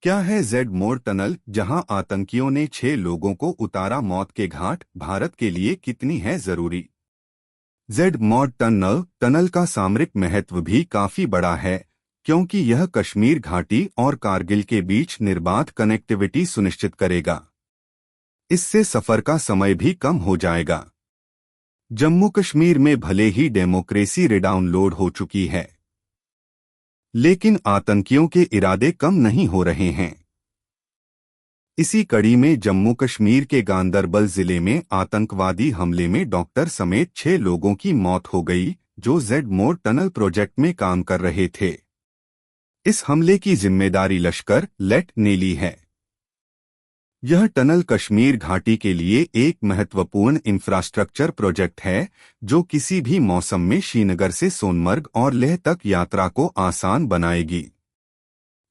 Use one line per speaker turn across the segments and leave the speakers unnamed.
क्या है जेड मोर टनल, जहां आतंकियों ने 6 लोगों को उतारा मौत के घाट, भारत के लिए कितनी है जरूरी? जेड मोर टनल का सामरिक महत्व भी काफी बड़ा है, क्योंकि यह कश्मीर घाटी और कारगिल के बीच निर्बाध कनेक्टिविटी सुनिश्चित करेगा। इससे सफर का समय भी कम हो जाएगा। जम्मू कश्मीर में भले ही डेमोक्रेसी रिडाउनलोड हो चुकी है, लेकिन आतंकियों के इरादे कम नहीं हो रहे हैं। इसी कड़ी में जम्मू कश्मीर के गांदरबल जिले में आतंकवादी हमले में डॉक्टर समेत 6 लोगों की मौत हो गई, जो जेड मोर टनल प्रोजेक्ट में काम कर रहे थे। इस हमले की जिम्मेदारी लश्कर लेट ने ली है। यह टनल कश्मीर घाटी के लिए एक महत्वपूर्ण इंफ्रास्ट्रक्चर प्रोजेक्ट है, जो किसी भी मौसम में श्रीनगर से सोनमर्ग और लेह तक यात्रा को आसान बनाएगी।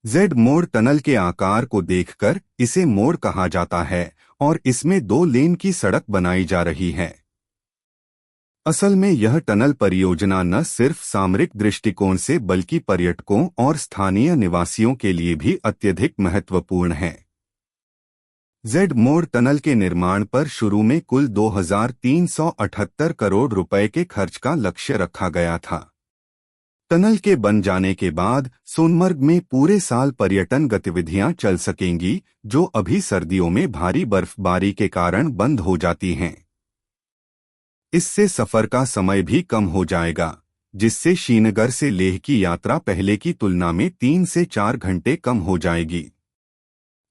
जेड मोर टनल के आकार को देखकर इसे मोर कहा जाता है और इसमें 2 लेन की सड़क बनाई जा रही है। असल में यह टनल परियोजना न सिर्फ सामरिक दृष्टिकोण से बल्कि पर्यटकों और स्थानीय निवासियों के लिए भी अत्यधिक महत्वपूर्ण है। जेड मोर टनल के निर्माण पर शुरू में कुल 2,378 करोड़ रुपए के खर्च का लक्ष्य रखा गया था। टनल के बन जाने के बाद सोनमर्ग में पूरे साल पर्यटन गतिविधियां चल सकेंगी, जो अभी सर्दियों में भारी बर्फबारी के कारण बंद हो जाती हैं। इससे सफर का समय भी कम हो जाएगा, जिससे श्रीनगर से लेह की यात्रा पहले की तुलना में 3 से 4 घंटे कम हो जाएगी।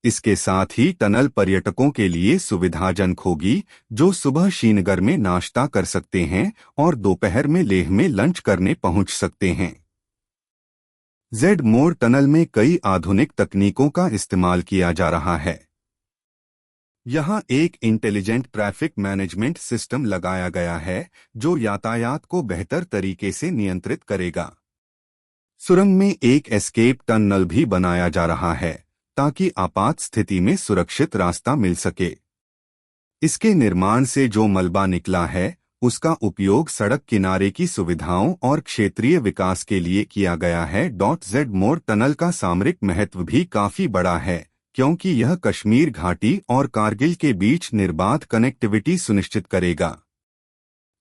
इसके साथ ही टनल पर्यटकों के लिए सुविधाजनक होगी, जो सुबह श्रीनगर में नाश्ता कर सकते हैं और दोपहर में लेह में लंच करने पहुंच सकते हैं। जेड मोर टनल में कई आधुनिक तकनीकों का इस्तेमाल किया जा रहा है। यहां एक इंटेलिजेंट ट्रैफिक मैनेजमेंट सिस्टम लगाया गया है, जो यातायात को बेहतर तरीके से नियंत्रित करेगा। सुरंग में एक एस्केप टनल भी बनाया जा रहा है, ताकि आपात स्थिति में सुरक्षित रास्ता मिल सके। इसके निर्माण से जो मलबा निकला है, उसका उपयोग सड़क किनारे की सुविधाओं और क्षेत्रीय विकास के लिए किया गया है। जेड मोर टनल का सामरिक महत्व भी काफी बड़ा है, क्योंकि यह कश्मीर घाटी और कारगिल के बीच निर्बाध कनेक्टिविटी सुनिश्चित करेगा।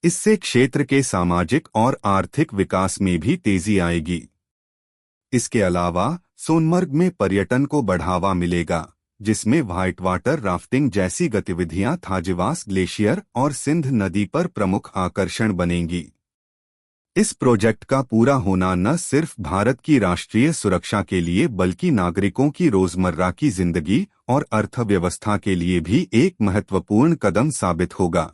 इससे क्षेत्र के सामाजिक और आर्थिक विकास में भी तेजी आएगी। इसके अलावा सोनमर्ग में पर्यटन को बढ़ावा मिलेगा, जिसमें व्हाइट वाटर राफ्टिंग जैसी गतिविधियां थाजिवास ग्लेशियर और सिंध नदी पर प्रमुख आकर्षण बनेंगी। इस प्रोजेक्ट का पूरा होना न सिर्फ भारत की राष्ट्रीय सुरक्षा के लिए बल्कि नागरिकों की रोजमर्रा की जिंदगी और अर्थव्यवस्था के लिए भी एक महत्वपूर्ण कदम साबित होगा।